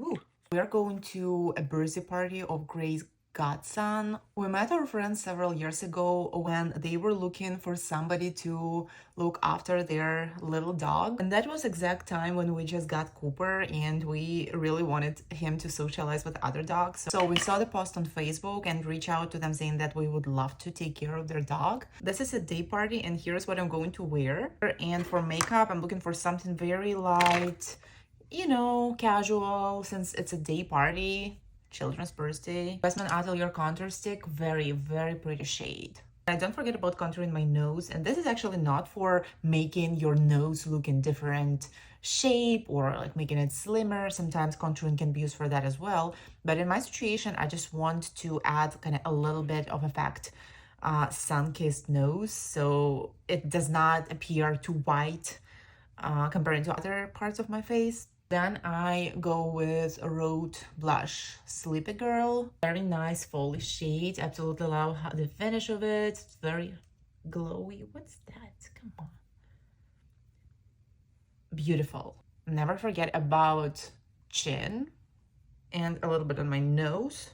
Ooh. We are going to a birthday party of Grace's godson. We met our friends several years ago when they were looking for somebody to look after their little dog. And that was exact time when we just got Cooper and we really wanted him to socialize with other dogs. So we saw the post on Facebook and reached out to them saying that we would love to take care of their dog. This is a day party and here's what I'm going to wear. And for makeup, I'm looking for something very light, you know, casual, since it's a day party, children's birthday. Investment Atelier contour stick, very, very pretty shade. And don't forget about contouring my nose. And this is actually not for making your nose look in different shape or like making it slimmer. Sometimes contouring can be used for that as well. But in my situation, I just want to add kind of a little bit of effect, sun-kissed nose, so it does not appear too white compared to other parts of my face. Then I go with a Rode blush, Sleepy Girl. Very nice fall shade. Absolutely love the finish of it. It's very glowy. What's that? Come on. Beautiful. Never forget about chin and a little bit on my nose.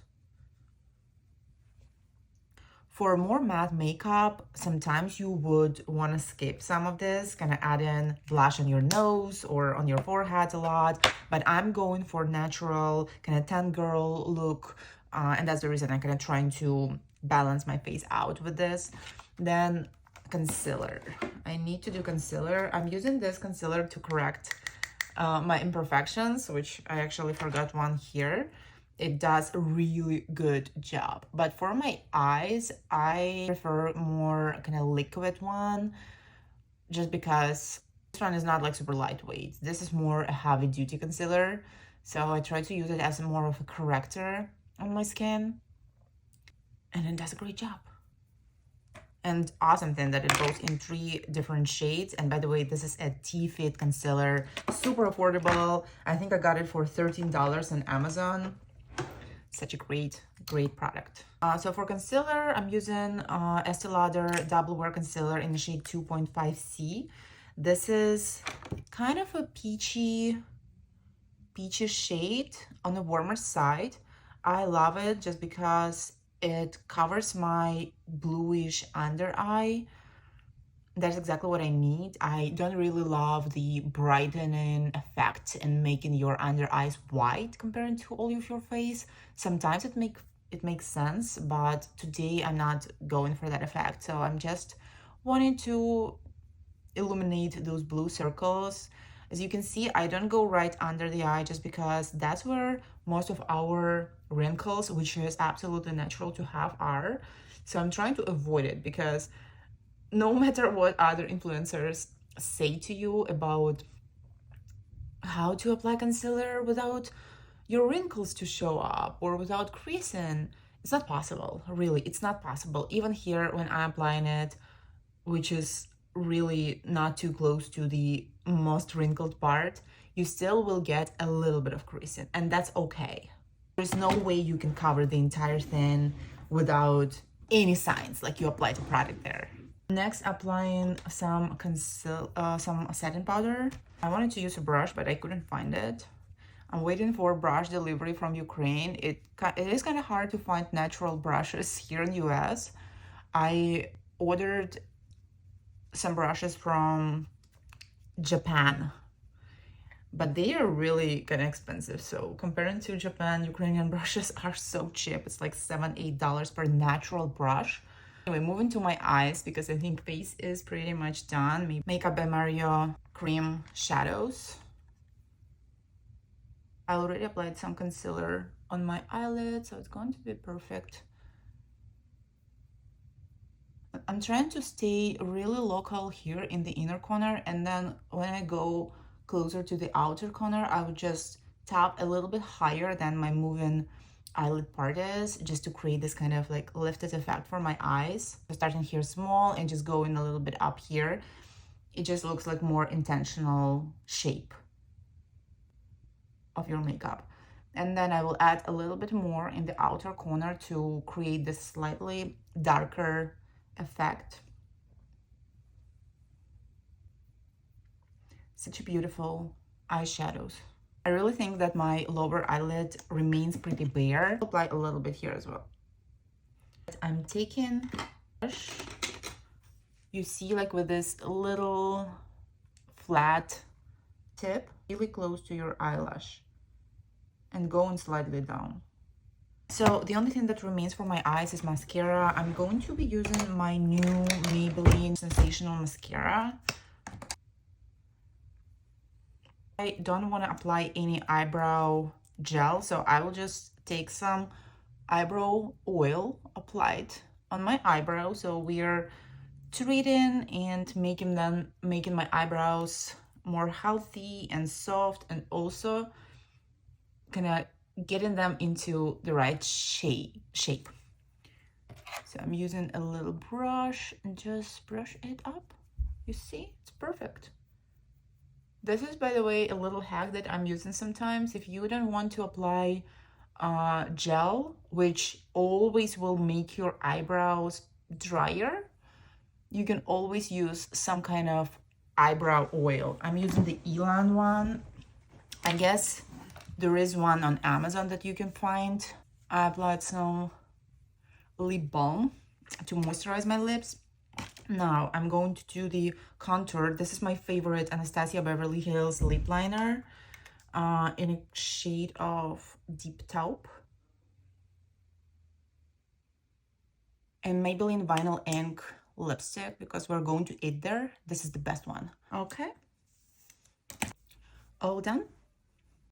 For more matte makeup, sometimes you would want to skip some of this, kind of add in blush on your nose or on your forehead a lot, but I'm going for natural, kind of tan girl look, and that's the reason I'm kind of trying to balance my face out with this. Then concealer. I need to do concealer. I'm using this concealer to correct my imperfections, which I actually forgot one here. It does a really good job. But for my eyes, I prefer more kind of liquid one, just because this one is not like super lightweight. This is more a heavy duty concealer. So I try to use it as more of a corrector on my skin. And it does a great job. And awesome thing that it goes in 3 different shades. And by the way, this is a T-Fit concealer, super affordable. I think I got it for $13 on Amazon. Such a great product. So for concealer, I'm using Estee Lauder Double Wear Concealer in the shade 2.5C. This is kind of a peachy shade on the warmer side. I love it just because it covers my bluish under eye. That's exactly what I need. I don't really love the brightening effect and making your under eyes white compared to all of your face. Sometimes it makes sense, but today I'm not going for that effect. So I'm just wanting to illuminate those blue circles. As you can see, I don't go right under the eye just because that's where most of our wrinkles, which is absolutely natural to have, are. So I'm trying to avoid it because no matter what other influencers say to you about how to apply concealer without your wrinkles to show up or without creasing, it's not possible. Really, it's not possible. Even here when I'm applying it, which is really not too close to the most wrinkled part, you still will get a little bit of creasing, and that's okay. There's no way you can cover the entire thing without any signs like you applied the product there. Next, applying some setting powder. I wanted to use a brush, but I couldn't find it. I'm waiting for brush delivery from Ukraine. It is kind of hard to find natural brushes here in the US. I ordered some brushes from Japan, but they are really kind of expensive. So comparing to Japan, Ukrainian brushes are so cheap. It's like $7-8 per natural brush. Anyway, moving to my eyes because I think face is pretty much done. Makeup by Mario Cream Shadows. I already applied some concealer on my eyelid, so it's going to be perfect. I'm trying to stay really local here in the inner corner, and then when I go closer to the outer corner, I would just tap a little bit higher than my moving eyelid part is, just to create this kind of like lifted effect for my eyes. So starting here small and just going a little bit up here, it just looks like more intentional shape of your makeup. And then I will add a little bit more in the outer corner to create this slightly darker effect. Such beautiful eyeshadows. I really think that my lower eyelid remains pretty bare. I'll apply a little bit here as well. I'm taking brush. You see, like with this little flat tip, really close to your eyelash, and going slightly down. So the only thing that remains for my eyes is mascara. I'm going to be using my new Maybelline Sensational Mascara. I don't want to apply any eyebrow gel, so I will just take some eyebrow oil applied on my eyebrow. So we are treating and making my eyebrows more healthy and soft, and also kind of getting them into the right shape. So I'm using a little brush and just brush it up. You see, it's perfect. This is, by the way, a little hack that I'm using sometimes. If you don't want to apply gel, which always will make your eyebrows drier, you can always use some kind of eyebrow oil. I'm using the Elan one. I guess there is one on Amazon that you can find. I applied some lip balm to moisturize my lips. Now I'm going to do the contour. This is my favorite Anastasia Beverly Hills lip liner in a shade of Deep Taupe. And Maybelline Vinyl Ink lipstick, because we're going to eat there. This is the best one. Okay. All done.